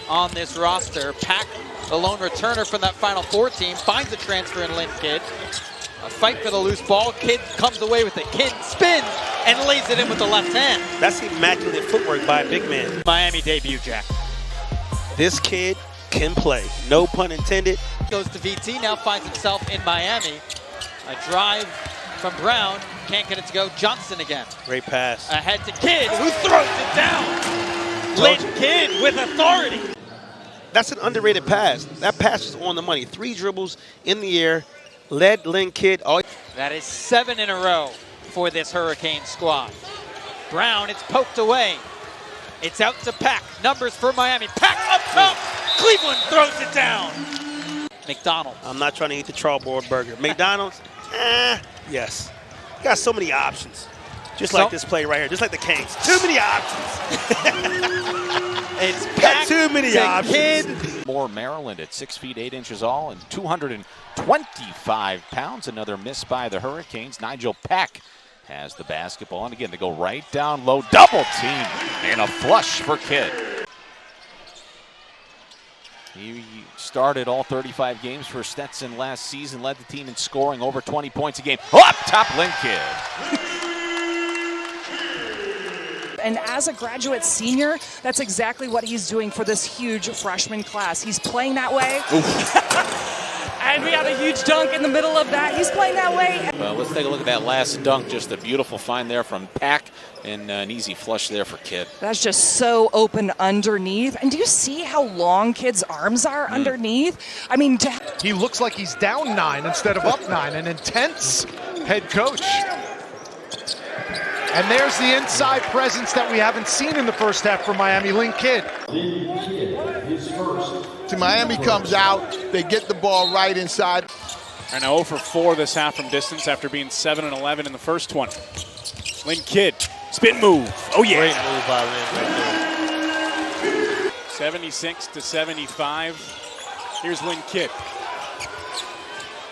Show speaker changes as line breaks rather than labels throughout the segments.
on this roster. Pack, the lone returner from that Final Four team, finds a transfer in Lynn Kidd. A fight for the loose ball. Kidd comes away with it. Kidd spins and lays it in with the left hand.
That's immaculate footwork by a big man.
Miami debut, Jack.
This kid can play. No pun intended.
Goes to VT, now finds himself in Miami. A drive from Brown. Can't get it to go. Johnson again.
Great pass.
Ahead to Kidd, who throws it down. Lynn Kidd with authority.
That's an underrated pass. That pass was on the money. 3 dribbles in the air. Led Lynn Kidd.
That is 7 in a row for this Hurricane squad. Brown, it's poked away. It's out to Pack. Numbers for Miami. Pack up top. Cleveland throws it down. McDonald's.
I'm not trying to eat the chalkboard burger. McDonald's? Yes. You got so many options. Just like this play right here. Just like the Canes. Too many options.
It's Pack
too many
to
options.
Kidd. More Maryland at 6 feet 8 inches all and 225 pounds. Another miss by the Hurricanes. Nigel Pack has the basketball, and again they go right down low, double team, and a flush for Kidd. He started all 35 games for Stetson last season, led the team in scoring over 20 points a game. Up top, Lynn Kidd.
And as a graduate senior, that's exactly what he's doing for this huge freshman class. He's playing that way. And we have a huge dunk in the middle of that. He's playing that way.
Well, let's take a look at that last dunk. Just a beautiful find there from Pack, and an easy flush there for Kidd.
That's just so open underneath. And do you see how long Kidd's arms are underneath? I mean,
he looks like he's down 9 instead of up 9. An intense head coach. And there's the inside presence that we haven't seen in the first half from Miami. Lynn Kidd.
Miami comes out, they get the ball right inside.
And 0 for 4 this half from distance after being 7 and 11 in the first one. Lynn Kidd, spin move. Oh yeah.
Great move by Lynn right there.
76 to 75. Here's Lynn Kidd.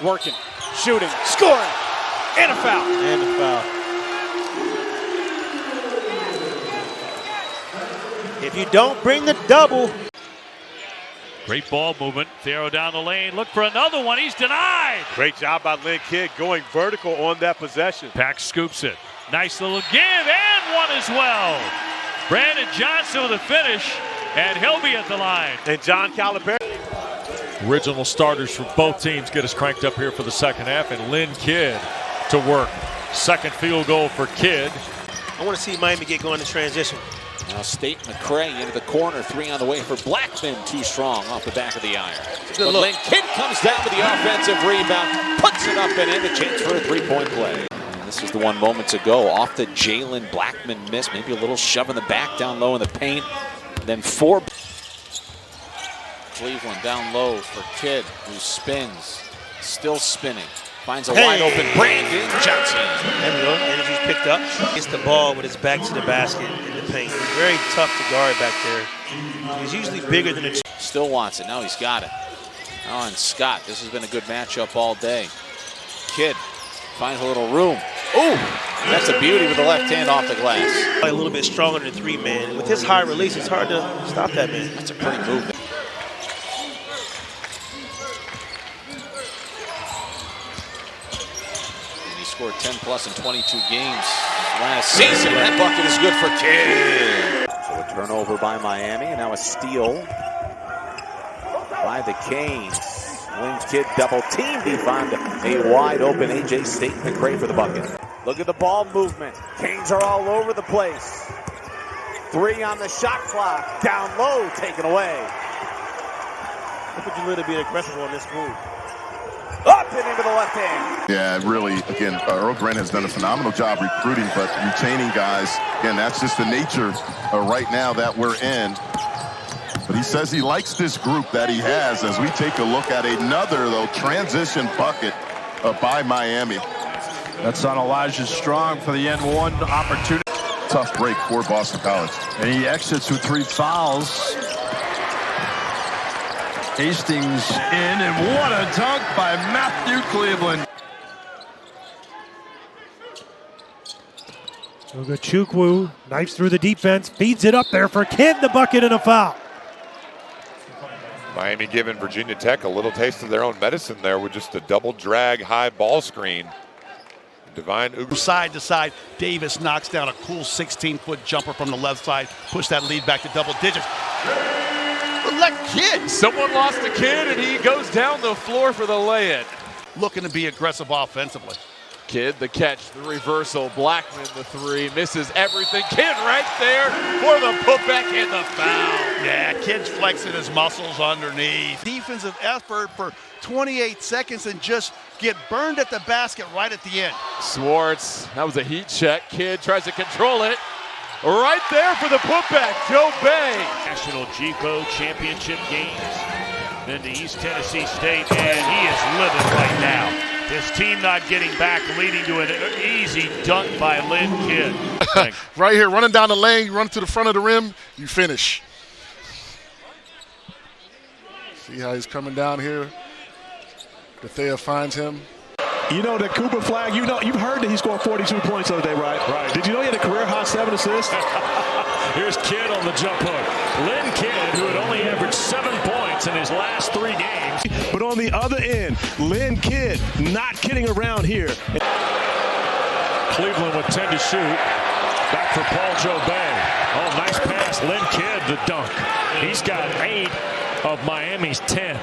Working, shooting, scoring, and a foul.
And a foul. If you don't bring the double.
Great ball movement. Thiero down the lane. Look for another one. He's denied.
Great job by Lynn Kidd going vertical on that possession.
Pack scoops it. Nice little give and one as well. Brandon Johnson with a finish, and he'll be at the line.
And John Calipari.
Original starters for both teams get us cranked up here for the second half, and Lynn Kidd to work. Second field goal for Kidd.
I want to see Miami get going in transition.
Now State McCray into the corner, 3 on the way for Blackman, too strong off the back of the iron. But Lynn Kidd comes down with the offensive rebound, puts it up and in, a chance for a 3-point play. This is the one moments ago, off the Jalen Blackman miss, maybe a little shove in the back down low in the paint. Then 4. Cleveland down low for Kidd, who spins, still spinning. Finds a wide open Brandon Johnson.
There we go. Energy's picked up. Gets the ball with his back to the basket in the paint. He's very tough to guard back there. He's usually bigger than a...
Still wants it. Now he's got it. Oh, and Scott. This has been a good matchup all day. Kidd finds a little room. Ooh, that's a beauty with the left hand off the glass.
A little bit stronger than 3-man. With his high release, it's hard to stop that man.
That's a pretty move. Scored 10 plus in 22 games last season. That bucket is good for Kidd. So a turnover by Miami, and now a steal by the Canes. Lynn Kidd double teamed. He found a wide open AJ State McCray for the bucket. Look at the ball movement. Canes are all over the place. 3 on the shot clock. Down low, taken away.
Look at you little bit aggressive on this move.
Up and into the left hand.
Yeah, really, again, Earl Grant has done a phenomenal job recruiting, but retaining guys, again, that's just the nature right now that we're in. But he says he likes this group that he has as we take a look at another, though, transition bucket by Miami.
That's on Elijah Strong for the N1 opportunity.
Tough break for Boston College.
And he exits with 3 fouls. Hastings in, and what a dunk by Matthew Cleveland.
Chukwu knifes through the defense, feeds it up there for Kidd, the bucket and a foul. Miami giving Virginia Tech a little taste of their own medicine there with just a double drag high ball screen. Divine Uber.
Side to side, Davis knocks down a cool 16-foot jumper from the left side, push that lead back to double digits. Let Kidd.
Someone lost a Kidd, and he goes down the floor for the lay-in.
Looking to be aggressive offensively.
Kidd, the catch, the reversal. Blackman, the three, misses everything. Kidd right there for the putback and the foul.
Yeah, Kidd's flexing his muscles underneath. Defensive effort for 28 seconds and just get burned at the basket right at the end.
Swartz, that was a heat check. Kidd tries to control it. Right there for the putback, Joe Bay.
National GPO championship games. Then to East Tennessee State, and he is living right now. His team not getting back, leading to an easy dunk by Lynn Kidd.
Right here, running down the lane, you run to the front of the rim, you finish. See how he's coming down here. Bethea finds him.
You know the Cooper flag, you've heard that he scored 42 points the other day, right?
Right.
Did you know he had a career high 7 assists?
Here's Kidd on the jump hook. Lynn Kidd, who had only averaged 7 points in his last 3 games.
But on the other end, Lynn Kidd not kidding around here.
Cleveland with 10 to shoot. Back for Paul Joe Bay. Oh, nice pass. Lynn Kidd, the dunk. He's got 8 of Miami's 10.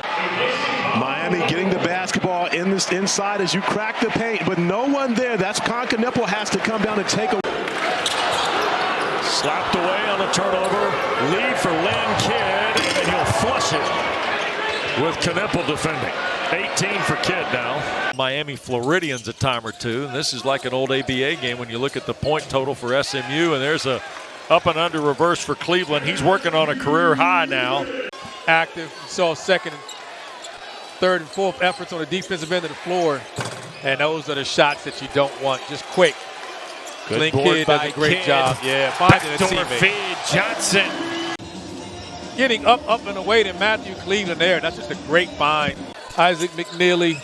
Miami getting the basketball in this inside as you crack the paint, but no one there. That's Concanipple has to come down and take a.
Slapped away on the turnover. Lead for Lynn Kidd, and he'll flush it with Knipple defending. 18 for Kidd now.
Miami Floridians a time or two, and this is like an old ABA game when you look at the point total for SMU, and there's a up and under reverse for Cleveland. He's working on a career high now.
Active. You saw second, third, and fourth efforts on the defensive end of the floor. And those are the shots that you don't want. Just quick.
Good
Lynn
board
Kidd
by
does a great
Kidd.
job. Yeah, finding a
Backdoor
teammate.
feed, Johnson.
Getting up and away to Matthew Cleveland there. That's just a great find. Isaac McNeely,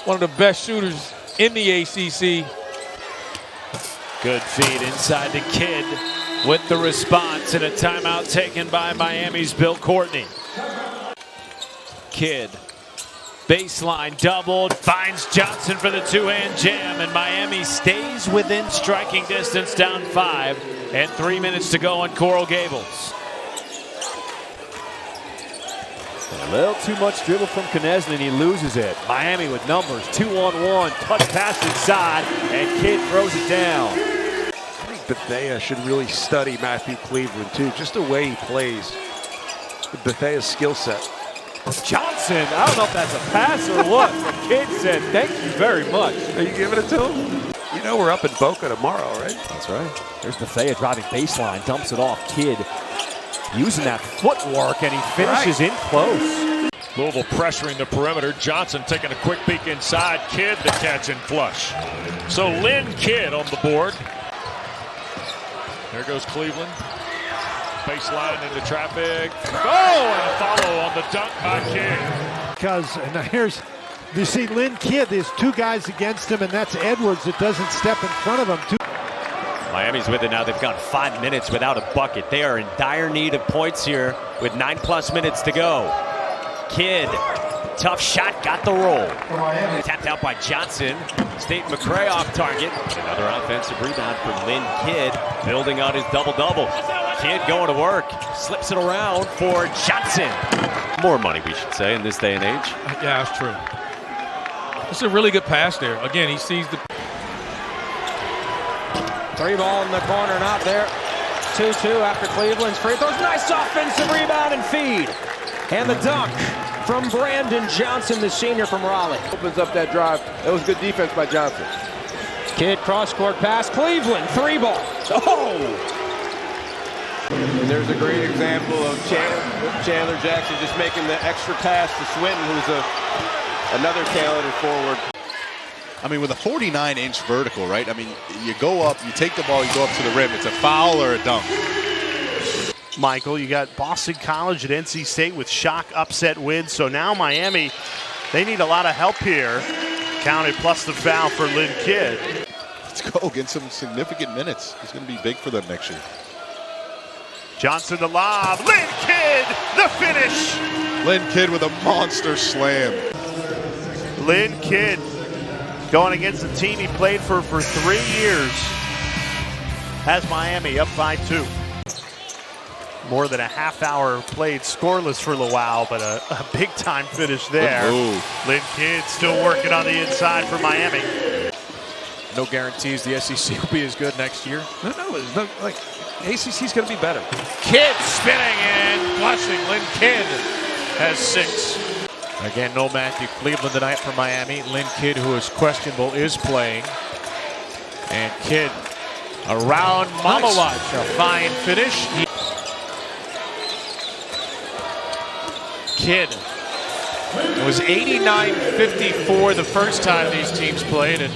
one of the best shooters in the ACC.
Good feed inside to Kidd with the response and a timeout taken by Miami's Bill Courtney. Kidd, baseline doubled, finds Johnson for the two-hand jam, and Miami stays within striking distance, down 5, and 3 minutes to go on Coral Gables.
A little too much dribble from Knesset, and he loses it. Miami with numbers, 2-on-1, touch pass inside, and Kidd throws it down.
I think Bethea should really study Matthew Cleveland too, just the way he plays. Bethea's skill set.
Johnson, I don't know if that's a pass or what, but Kidd said, thank you very much.
Are you giving it to him? You know we're up in Boca tomorrow, right?
That's right. There's Bethea driving baseline, dumps it off. Kidd using that footwork, and he finishes in close.
Louisville pressuring the perimeter. Johnson taking a quick peek inside. Kidd the catch and flush. So Lynn Kidd on the board. There goes Cleveland. Baseline into traffic. Oh, and a follow on the dunk by Kidd.
Because now here's, you see Lynn Kidd, there's 2 guys against him, and that's Edwards that doesn't step in front of him.
Miami's with it now. They've gone 5 minutes without a bucket. They are in dire need of points here with 9+ minutes to go. Kidd, tough shot, got the roll. Tapped out by Johnson. State McCray off target. Another offensive rebound for Lynn Kidd, building on his double-double. Kidd going to work, slips it around for Johnson. More money, we should say, in this day and age.
Yeah, that's true. It's a really good pass there. Again, he sees the
3 ball in the corner, not there. 2-2 after Cleveland's free throws. Nice offensive rebound and feed. And the dunk from Brandon Johnson, the senior from Raleigh.
Opens up that drive. That was good defense by Johnson.
Kidd cross-court pass. Cleveland, 3 ball. Oh!
And there's a great example of Chandler Jackson just making the extra pass to Swinton, who's another talented forward.
I mean, with a 49-inch vertical, right? I mean, you go up, you take the ball, you go up to the rim. It's a foul or a dunk.
Michael, you got Boston College at NC State with shock upset wins. So now Miami, they need a lot of help here. Counted plus the foul for Lynn Kidd.
Let's go get some significant minutes. It's going to be big for them next year.
Johnson the lob. Lynn Kidd, the finish.
Lynn Kidd with a monster slam.
Lynn Kidd going against the team he played for 3 years. Has Miami up by 2. More than a half hour played scoreless for Lowell, but a big-time finish there. Lynn Kidd still working on the inside for Miami.
No guarantees the SEC will be as good next year. No, like ACC's going to be better.
Kidd spinning and flushing. Lynn Kidd has 6.
Again, no Matthew Cleveland tonight for Miami. Lynn Kidd, who is questionable, is playing. And Kidd around Mama Watch. A fine finish. Kidd. It was 89-54 the first time these teams played, and